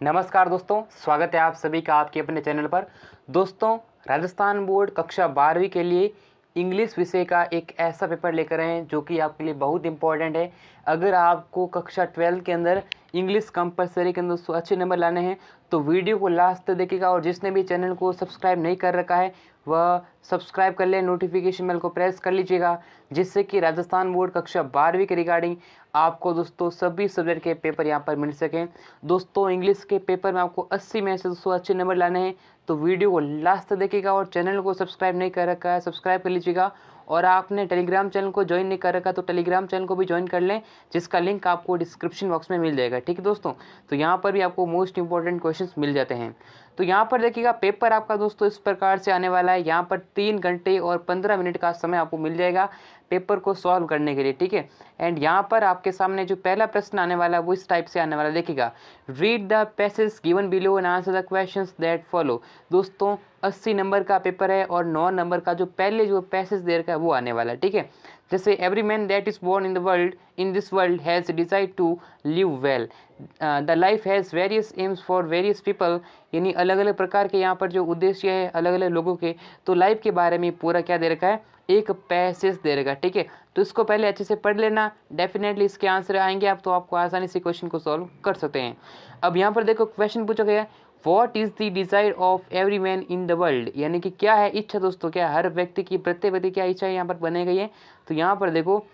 नमस्कार दोस्तों, स्वागत है आप सभी का आपके अपने चैनल पर। दोस्तों, राजस्थान बोर्ड कक्षा 12वीं के लिए इंग्लिश विषय का एक ऐसा पेपर लेकर आए हैं जो कि आपके लिए बहुत इंपॉर्टेंट है। अगर आपको कक्षा 12 के अंदर इंग्लिश कंपलसरी के अंदर अच्छे नंबर लाने हैं तो वीडियो को लास्ट तक देखिएगा। और जिसने भी चैनल को सब्सक्राइब नहीं कर रखा है वह सब्सक्राइब कर ले, नोटिफिकेशन बेल को प्रेस कर लीजिएगा, जिससे कि राजस्थान बोर्ड कक्षा 12वीं के रिगार्डिंग आपको दोस्तों सभी सब्जेक्ट के पेपर यहाँ पर मिल सकें। दोस्तों, इंग्लिश के पेपर में आपको 80 में से 200 अच्छे नंबर लाने हैं तो वीडियो को लास्ट तक देखिएगा। और चैनल को सब्सक्राइब नहीं कर रखा है सब्सक्राइब कर लीजिएगा। और आपने टेलीग्राम चैनल को ज्वाइन नहीं कर रखा तो टेलीग्राम चैनल को भी ज्वाइन कर लें, जिसका लिंक आपको डिस्क्रिप्शन बॉक्स में मिल जाएगा। ठीक है दोस्तों, तो यहाँ पर भी आपको मोस्ट इंपॉर्टेंट क्वेश्चंस मिल जाते हैं। तो यहाँ पर देखिएगा पेपर आपका दोस्तों इस प्रकार से आने वाला है। यहाँ पर 3 घंटे और 15 मिनट का समय आपको मिल जाएगा पेपर को सॉल्व करने के लिए। ठीक है, एंड यहाँ पर आपके सामने जो पहला प्रश्न आने वाला है वो इस टाइप से आने वाला है। देखिएगा, read the passage given below and answer the questions that follow. दोस्तों 80 नंबर का पेपर है और 9 नंबर का जो पहले जो पैसेज दे रखा है वो आने वाला है। ठीक है, जैसे every man that is born in this world has decide to live well, the life has various aims for various people. यानी अलग अलग प्रकार के यहाँ पर जो उद्देश्य है अलग अलग लोगों के, तो लाइफ के बारे में पूरा क्या दे रखा है, एक पैसेज दे रखा है। ठीक है, तो इसको पहले अच्छे से पढ़ लेना, डेफिनेटली इसके आंसर आएंगे आप, तो आपको आसानी से क्वेश्चन को सॉल्व कर सकते हैं। अब यहाँ पर देखो क्वेश्चन पूछा गया है, what is the desire of every man in the world. यानी कि क्या है इच्छा दोस्तों, क्या हर व्यक्ति की, प्रत्येक व्यक्ति क्या इच्छा यहाँ पर बनाई गई है। तो यहाँ पर देखो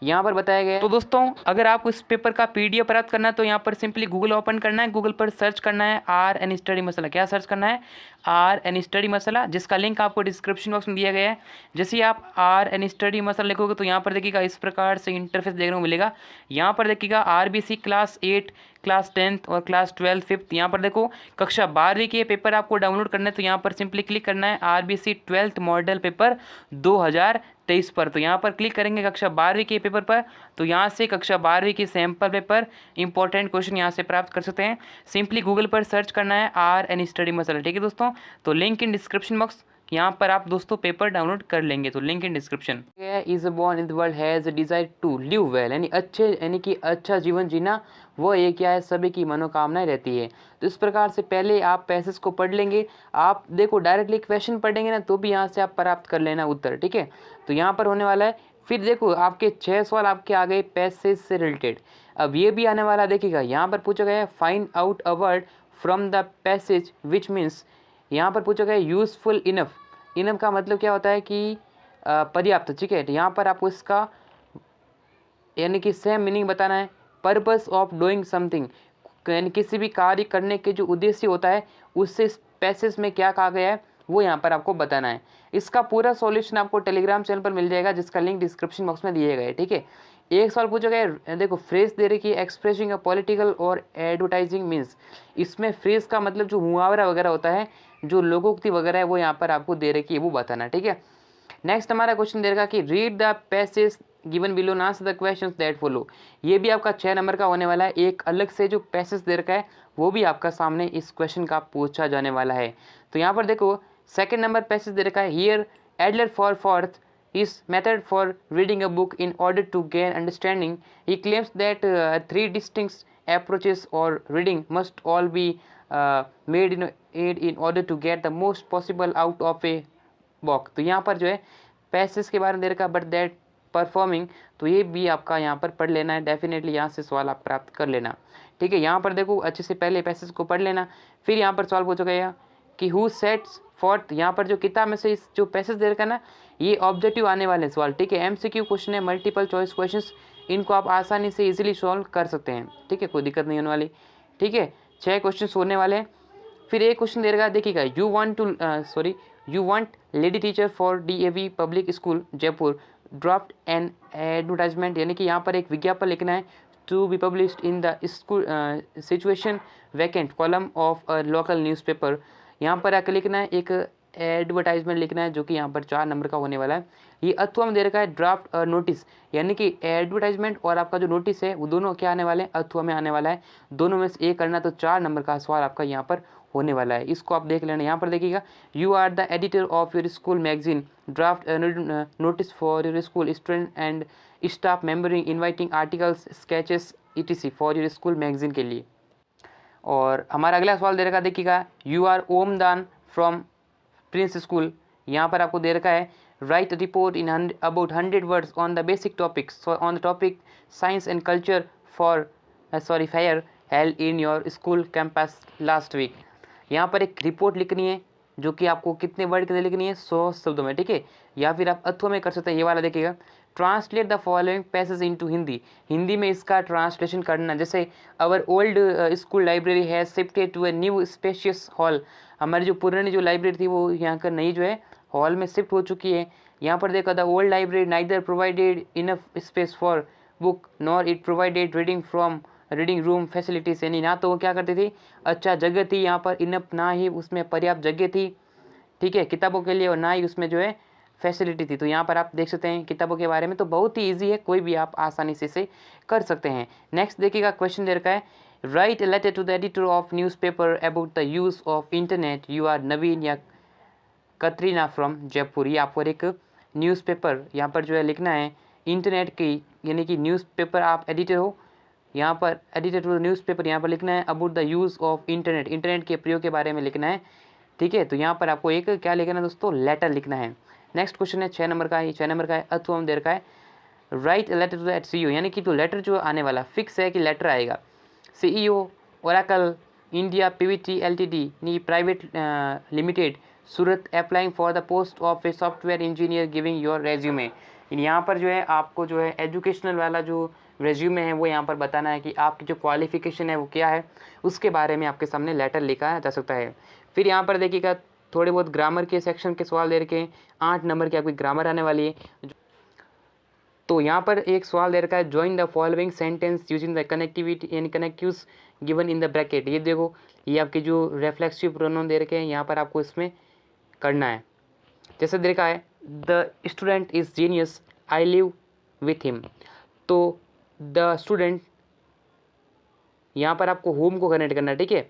यहाँ पर बताया गया है। तो दोस्तों अगर आपको इस पेपर का पीडीएफ प्राप्त करना है तो यहाँ पर सिंपली गूगल ओपन करना है, गूगल पर सर्च करना है RN स्टडी मसाला। क्या सर्च करना है, RN स्टडी मसाला, जिसका लिंक आपको डिस्क्रिप्शन बॉक्स में दिया गया है। जैसे ही आप RN स्टडी मसाला लिखोगे तो यहाँ पर देखिएगा इस प्रकार से इंटरफेस देखने को मिलेगा। यहाँ पर देखिएगा RBC क्लास 8, क्लास 10 और क्लास 12 5th, यहाँ पर देखो कक्षा 12वीं के पेपर आपको डाउनलोड करना है तो यहाँ पर सिंपली क्लिक करना है RBC 12th मॉडल पेपर 2023 पर। तो यहाँ पर क्लिक करेंगे कक्षा 12वीं के पेपर पर, तो यहाँ से कक्षा 12वीं की सैम्पल पेपर इंपॉर्टेंट क्वेश्चन यहाँ से प्राप्त कर सकते हैं। सिंपली गूगल पर सर्च करना है RN स्टडी मसाला। ठीक है दोस्तों, तो लिंक इन डिस्क्रिप्शन बॉक्स, यहाँ पर आप दोस्तों पेपर डाउनलोड कर लेंगे, तो link in description. Is born in the world has desire to live well, यानी कि अच्छा जीवन जीना वो ये क्या है, सभी की मनोकामनाएं रहती है। तो इस प्रकार से पहले आप पैसेज को पढ़ लेंगे। आप देखो डायरेक्टली क्वेश्चन पढ़ेंगे ना तो भी यहाँ से आप प्राप्त कर लेना उत्तर। ठीक है, तो यहाँ पर होने वाला है। फिर देखो आपके 6 सवाल आपके आ गए पैसेज से रिलेटेड। अब ये भी आने वाला देखिएगा, यहाँ पर पूछा गया है find out a word from the passage which means. यहाँ पर पूछा गया है यूजफुल इनफ। इनफ का मतलब क्या होता है कि पर्याप्त। ठीक है, तो यहाँ पर आपको इसका यानी कि सेम मीनिंग बताना है। पर्पस ऑफ डूइंग समथिंग, यानी किसी भी कार्य करने के जो उद्देश्य होता है उससे इस पैसेज में क्या कहा गया है वो यहाँ पर आपको बताना है। इसका पूरा सॉल्यूशन आपको टेलीग्राम चैनल पर मिल जाएगा, जिसका लिंक डिस्क्रिप्शन बॉक्स में दिए गए। ठीक है, एक सवाल पूछा गया है, देखो फ्रेज दे रखी है एक्सप्रेसिंग अ पॉलिटिकल और एडवर्टाइजिंग मीन्स। इसमें फ्रेज का मतलब जो मुहावरा वगैरह होता है, जो लोकोक्ति वगैरह है वो यहाँ पर आपको दे रखी है, वो बताना। ठीक है, नेक्स्ट हमारा क्वेश्चन दे रखा कि read the passage given below and answer the questions that follow. ये भी आपका 6 नंबर का होने वाला है। एक अलग से जो पैसेज दे रखा है वो भी आपका सामने इस क्वेश्चन का पूछा जाने वाला है। तो यहाँ पर देखो सेकंड नंबर पैसेज दे रखा है, here Adler for fourth his method for reading a book in order to gain understanding. He claims that 3 distinct approaches or reading must all be made in order to get the most possible out of a book. तो यहाँ पर जो है passage के बारे में दे रखा but that performing, तो ये भी आपका यहाँ पर पढ़ लेना है। डेफिनेटली यहाँ से सवाल आप प्राप्त कर लेना। ठीक है, यहाँ पर देखो अच्छे से पहले पैसेज को पढ़ लेना। फिर यहाँ पर सवाल पूछा गया कि हु सेट्स फोर्थ, यहाँ पर जो किताब में से इस जो पैसेज दे रखा है ना ये ऑब्जेक्टिव आने वाले सवाल। ठीक है, MCQ क्वेश्चन है, मल्टीपल चॉइस क्वेश्चंस, इनको आप आसानी से इजीली सॉल्व कर सकते हैं। ठीक है, कोई दिक्कत नहीं होने वाली। ठीक है, 6 क्वेश्चन होने वाले हैं। फिर एक क्वेश्चन दे रखा है, देखिएगा you want lady teacher for DAV public school Jaipur draft an advertisement, यानी कि यहाँ पर एक विज्ञापन लिखना है to be published in the school situation vacant column of a local newspaper. यहाँ पर आकर लिखना है एक एडवर्टाइजमेंट लिखना है जो कि यहाँ पर 4 नंबर का होने वाला है। ये अथवा में दे रखा है ड्राफ्ट नोटिस, यानी कि एडवर्टाइजमेंट और आपका जो नोटिस है वो दोनों क्या आने वाले हैं, अथवा में आने वाला है। दोनों में से एक करना, तो 4 नंबर का सवाल आपका यहाँ पर होने वाला है। इसको आप देख लेना। यहाँ पर देखिएगा you are the editor of your school magazine draft notice for your school student and staff membering inviting articles sketches ETC for your school magazine के लिए। और हमारा अगला सवाल दे रखा है, देखिएगा, you are Omdan from Prince School. यहाँ पर आपको दे रखा है, write report in about 100 words on the basic topics on the topic science and culture for fair held in your school campus last week. यहाँ पर एक रिपोर्ट लिखनी है जो कि आपको कितने वर्ड के लिए लिखनी है, 100 शब्दों में, ठीक है। या फिर आप अथवा में कर सकते हैं, ये वाला देखिएगा, translate the following passage into Hindi. Hindi में इसका ट्रांसलेशन करना, जैसे our old school library has shifted to a new spacious hall. हमारी जो पुरानी जो लाइब्रेरी थी वो यहाँ का नई जो है हॉल में शिफ्ट हो चुकी है। यहाँ पर देखो, the old library neither provided enough space for book nor it provided reading room facilities, यानी ना तो वो क्या करती थी, अच्छा जगह थी यहाँ पर इनफ, ना ही उसमें पर्याप्त जगह थी, ठीक है, किताबों के लिए, और ना ही उसमें जो है फैसिलिटी थी। तो यहाँ पर आप देख सकते हैं किताबों के बारे में, तो बहुत ही ईजी है, कोई भी आप आसानी से इसे कर सकते हैं। नेक्स्ट देखिएगा, क्वेश्चन दे रखा है, write a letter to the editor of newspaper about the use of internet, you are Naveen या कतरीना फ्रॉम जयपुर। ये आपको एक न्यूज़पेपर यहाँ पर जो है लिखना है इंटरनेट की, यानी कि न्यूज़पेपर आप एडिटर हो, यहाँ पर एडिटर टू न्यूज़पेपर यहाँ पर लिखना है about the use of internet, internet के प्रयोग के बारे में लिखना है, ठीक है। तो यहाँ पर आपको एक क्या लिखना है दोस्तों, लेटर लिखना है। नेक्स्ट क्वेश्चन है 6 नंबर का, ये 6 नंबर का है, अथवा देर का है, write letter to that CEO, यानी कि तो लेटर जो आने वाला फिक्स है कि लेटर आएगा, CEO Oracle India PVT LTD knee private limited Surat applying for the post of a software engineer giving your resume. यहाँ पर जो है आपको जो है एजुकेशनल वाला जो रेज्यूमे है वो यहाँ पर बताना है कि आपकी जो क्वालिफिकेशन है वो क्या है, उसके बारे में आपके सामने लेटर लिखा जा सकता है। फिर यहाँ पर देखिएगा थोड़े बहुत ग्रामर के सेक्शन के सवाल दे रखे हैं, 8 नंबर की आपकी ग्रामर आने वाली है। तो यहाँ पर एक सवाल दे रखा है, join the following sentence using the connectivity and connectives given in the bracket. ये देखो, ये आपके जो रेफ्लेक्सिव प्रोनाउन दे रखे हैं यहाँ पर आपको इसमें करना है। जैसे दे रखा है, the student is genius I live with him, तो द स्टूडेंट यहाँ पर आपको होम को कनेक्ट करना है, ठीक है।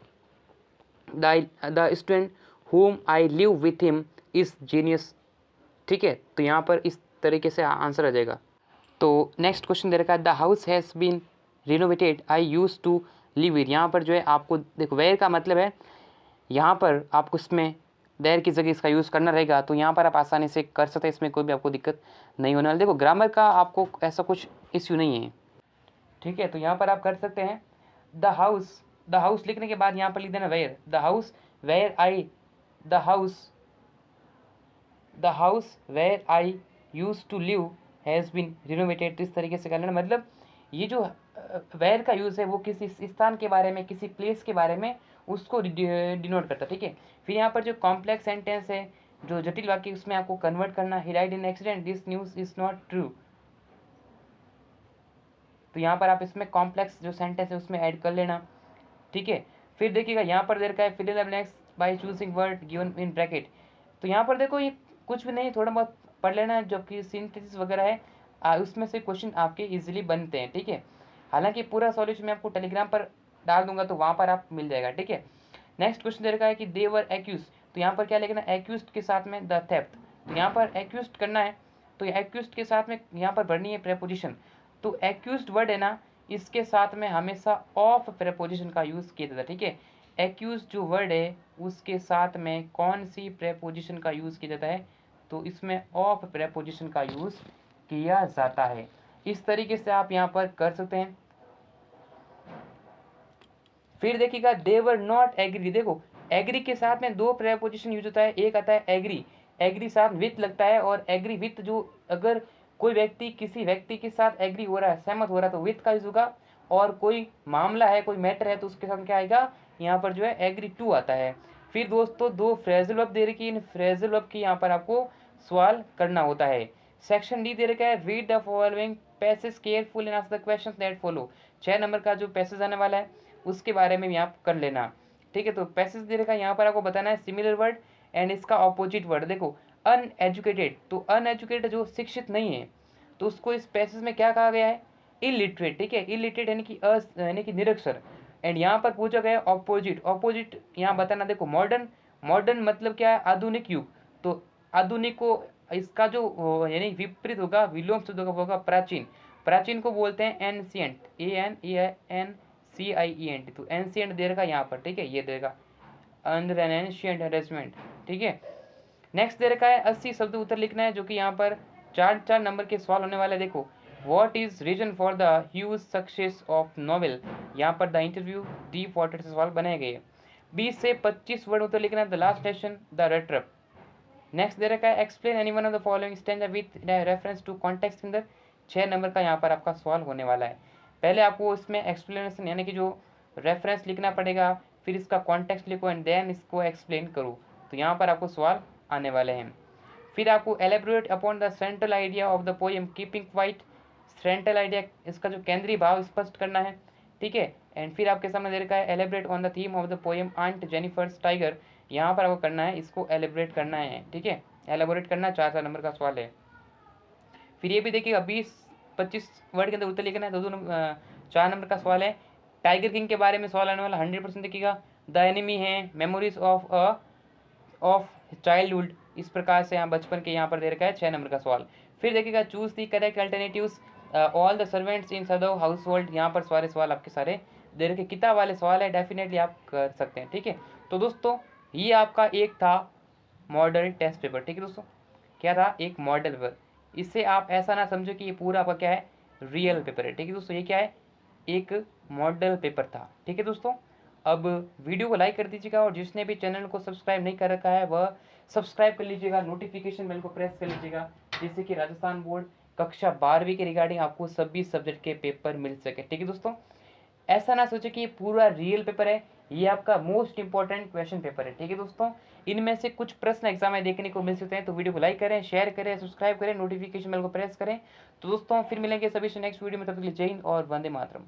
The student whom I live with him is genius, ठीक है। तो यहाँ पर इस तरीके से आंसर आ जाएगा। तो नेक्स्ट क्वेश्चन दे रखा है, the house has been renovated I use to live it. यहाँ पर जो है आपको देखो, वेयर का मतलब है यहाँ पर आपको इसमें देयर की जगह इसका यूज़ करना रहेगा, तो यहाँ पर आप आसानी से कर सकते हैं, इसमें कोई भी आपको दिक्कत नहीं होने वाली। देखो ग्रामर का आपको ऐसा कुछ इश्यू नहीं है, ठीक है। तो यहाँ पर आप कर सकते हैं, द हाउस लिखने के बाद यहाँ पर लिख देना where, the house where I the house where I used to live has been renovated। तो इस तरीके से कर लेना, मतलब ये जो where का यूज़ है वो किसी स्थान के बारे में, किसी प्लेस के बारे में उसको डिनोट करता है, ठीक है। फिर यहाँ पर जो कॉम्प्लेक्स सेंटेंस है, जो जटिल वाक्य, उसमें आपको कन्वर्ट करना, he died in accident this news is not true. तो यहाँ पर आप इसमें कॉम्प्लेक्स जो सेंटेंस है उसमें ऐड कर लेना, ठीक है। फिर देखिएगा यहाँ पर दे रखा है, fill in the blanks by choosing word given in bracket. तो यहाँ पर देखो ये कुछ भी नहीं, थोड़ा बहुत पढ़ लेना है, जबकि सिंथेसिस वगैरह है उसमें से क्वेश्चन आपके इजीली बनते हैं, ठीक है। हालांकि पूरा सॉल्यूशन मैं आपको टेलीग्राम पर डाल दूंगा, तो वहाँ पर आप मिल जाएगा, ठीक है। नेक्स्ट क्वेश्चन दे रखा है कि दे वर एक्यूज, तो यहाँ पर क्या लिखना है, एक्यूज के साथ में द थेफ्ट। तो यहाँ पर एक्यूज करना है, तो एक्यूज के साथ में यहाँ पर भरनी है प्रेपोजिशन। तो एक्यूज वर्ड है ना, इसके साथ में हमेशा ऑफ प्रेपोजिशन का यूज़ किया जाता है, ठीक है। एक्यूज जो वर्ड है उसके साथ में कौन सी प्रेपोजिशन का यूज़ किया जाता है, तो इसमें ऑफ प्रेपोजिशन का यूज़ किया जाता है। इस तरीके से आप यहाँ पर कर सकते हैं। फिर देखिएगा, दे वर नॉट एग्री, देखो एग्री के साथ में 2 प्रेपोजिशन यूज होता है, एक आता है एग्री, एग्री साथ विथ लगता है, और एग्री विथ जो अगर कोई व्यक्ति किसी व्यक्ति के साथ एग्री हो रहा है, सहमत हो रहा है, तो विथ का यूज होगा, और कोई मामला है, कोई मैटर है, तो उसके साथ क्या आएगा, यहाँ पर जो है एग्री टू आता है। फिर दोस्तों 2 फ्रेजल वर्ब दे रखी है, इन फ्रेजल वर्ब की यहाँ पर आपको सवाल करना होता है। सेक्शन डी दे रखा है, read the following passage careful and answer the questions that follow. 6 number का जो पैसेज आने वाला है उसके बारे में भी आप कर लेना, ठीक है। तो पैसेज दे रखा है, यहाँ पर आपको बताना है सिमिलर वर्ड एंड इसका ऑपोजिट वर्ड। देखो अनएजुकेटेड, तो अनएजुकेटेड जो शिक्षित नहीं है, तो उसको इस पैसेज में क्या कहा गया है, इलिटरेट, ठीक है। इलिटरेट यानी कि निरक्षर। एंड यहाँ पर पूछा गया ऑपोजिट, ऑपोजिट यहाँ बताना, देखो मॉडर्न, मॉडर्न मतलब क्या है, आधुनिक युग, तो आधुनिक को इसका जो यानी विपरीत होगा, विलोम शब्द होगा प्राचीन, प्राचीन को बोलते हैं एनशियंट, ANCIENT, CIENT, तो एंशियंट दे रखा यहाँ पर, ठीक है, ये दे रखा अंडर एन एंशियंट अरेंजमेंट, ठीक है। नेक्स्ट दे रखा है 80 शब्द उत्तर लिखना है, जो कि यहाँ पर 4 नंबर के सवाल होने वाले हैं। देखो, what is reason for the huge success of novel, यहाँ पर द इंटरव्यू डीप वाटर से सवाल बनाए गए। 20 से 25 वर्ड उत्तर लिखना है, द लास्ट स्टेशन, द रेट्रप। नेक्स्ट दे रखा है explain any one of the following stanza with reference to context, के अंदर 6 नंबर का यहाँ पर आपका सवाल होने वाला है। पहले आपको इसमें एक्सप्लेनेशन यानी कि जो रेफरेंस लिखना पड़ेगा, फिर इसका कॉन्टेक्स्ट लिखो एंड देन इसको एक्सप्लेन करो, तो यहाँ पर आपको सवाल आने वाले हैं। फिर आपको elaborate upon the central idea of the poem keeping quiet, central idea इसका जो केंद्रीय भाव स्पष्ट करना है, ठीक है। एंड फिर आपके सामने दे रखा है elaborate on the theme of the poem aunt Jennifer's tiger, यहाँ पर आपको करना है, इसको एलेबरेट करना है, ठीक है, एलेबोरेट करना 4 नंबर का सवाल है। फिर ये भी देखिएगा 20-25 वर्ड के अंदर उत्तर लिखना है, 4 नंबर का सवाल है। टाइगर किंग के बारे में सवाल आने वाला 100% देखिएगा। द एनिमी है, मेमोरीज ऑफ चाइल्डहुड, इस प्रकार से यहाँ बचपन के यहाँ पर दे रखा है 6 नंबर का सवाल। फिर देखिएगा choose the correct alternatives all the servants in सदव हाउस होल्ड, यहाँ पर सारे सवाल आपके सारे दे रखे, किताब वाले सवाल है, डेफिनेटली आप कर सकते हैं, ठीक है। तो दोस्तों ये आपका एक था मॉडल टेस्ट पेपर, ठीक है दोस्तों, क्या था, एक मॉडल पेपर। इससे आप ऐसा ना समझो कि ये पूरा आपका क्या है, रियल पेपर है, ठीक है दोस्तों, ये क्या है, एक मॉडल पेपर था, ठीक है दोस्तों। अब वीडियो को लाइक कर दीजिएगा, और जिसने भी चैनल को सब्सक्राइब नहीं कर रखा है वह सब्सक्राइब कर लीजिएगा, नोटिफिकेशन बेल को प्रेस कर लीजिएगा, जिससे कि राजस्थान बोर्ड कक्षा 12वीं के रिगार्डिंग आपको सभी सब्जेक्ट के पेपर मिल सके, ठीक है दोस्तों। ऐसा ना सोचे कि ये पूरा रियल पेपर है, ये आपका मोस्ट इंपॉर्टेंट क्वेश्चन पेपर है, ठीक है दोस्तों। इनमें से कुछ प्रश्न एग्जाम में देखने को मिल सकते हैं, तो वीडियो को लाइक करें, शेयर करें, सब्सक्राइब करें, नोटिफिकेशन बेल को प्रेस करें। तो दोस्तों फिर मिलेंगे सभी से नेक्स्ट वीडियो में, तब तक के लिए जय हिंद और वंदे मातरम।